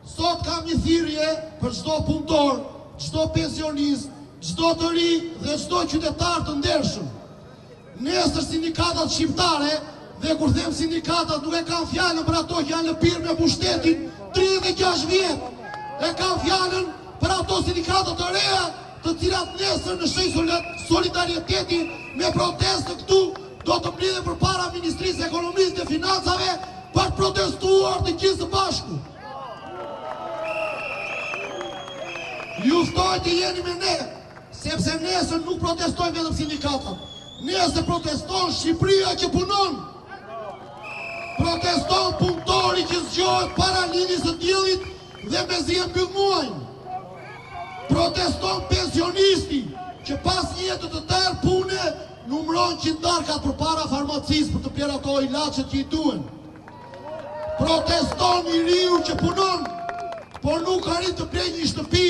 Sot kam një thirrje për çdo punëtor, çdo pensionist, çdo të ri dhe çdo qytetar të ndershëm. Nesër sindikatat shqiptare, dhe kur them sindikatat nuk e kanë fjalën për ato që janë në pirë me pushtetin 36 vjet. E kanë fjalën për ato sindikatat të reja, të cilat nesër në shenjë solidariteti me protestë këtu do të mblidhen përpara Ministrisë së Ekonomisë dhe Financave për të protestuar të gjithë së bashku. Ju ftoj të jeni me ne, sepse nesër nuk protestojnë vetëm sindikatat. Nesër proteston Shqipëria që punon. Proteston punëtori që zgjohet para linjës së diellit dhe me zi e mbyll muajin. Proteston pensionisti që pas një jetë të tërë pune numëron qindarkat përpara farmacisë për të blerë ato ilaçet që i duhen. Proteston i riu që punon, por nuk arrin të blejë një shtëpi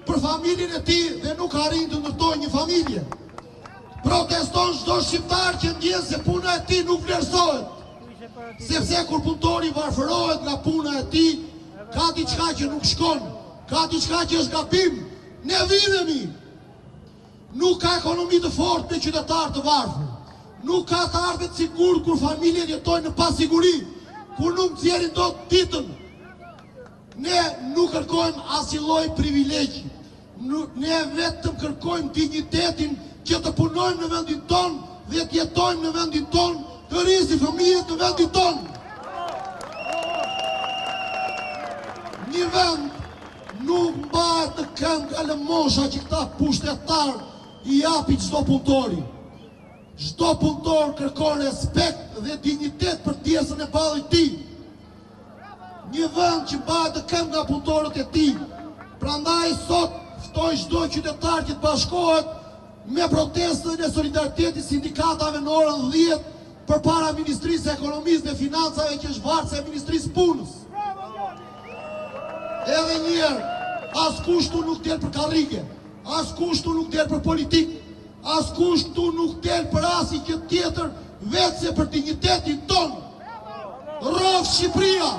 për familjen e tij dhe nuk arrin të ndërtojë një familje. Proteston çdo shqiptar që ndjen se puna e tij nuk vlerësohet. Sepse kur punëtori varfërohet nga puna e tij, ka diçka që nuk shkon, ka diçka që është gabim. Ne vidhemi. Nuk ka ekonomi të fortë me qytetar të varfër. Nuk ka të ardhmë të sigurt kur familjet jetojnë në pasiguri, kur nuk nxjerrin dot ditën. Ne nuk kërkojmë asnjë lloj privilegji. Ne vetëm kërkojmë dignitetin që të punojmë në vendin tonë dhe të jetojmë në vendin tonë, të rrisim fëmijët në vendin tonë. Një vend nuk mbahet në këmbë nga lëmosha që këta pushtetar i japin çdo punëtori. Çdo punëtor kërkon respekt dhe dignitet për pjesën e ballit të tij. Një vend që mbahet në këmbë nga punëtorët e tij. Prandaj sot ftoj çdo qytetar që të bashkohet me protestën e solidaritetit sindikatave në orën 10 përpara Ministrisë së Ekonomisë dhe Financave që është varëse e Ministrisë së Punës. Edhe njerë, as kushtu nuk del për karrige, as kushtu nuk del për politik, as kushtu nuk del për asnjë gjë tjetër vetë se për dignitetin tonë. Rrofë Shqipëria!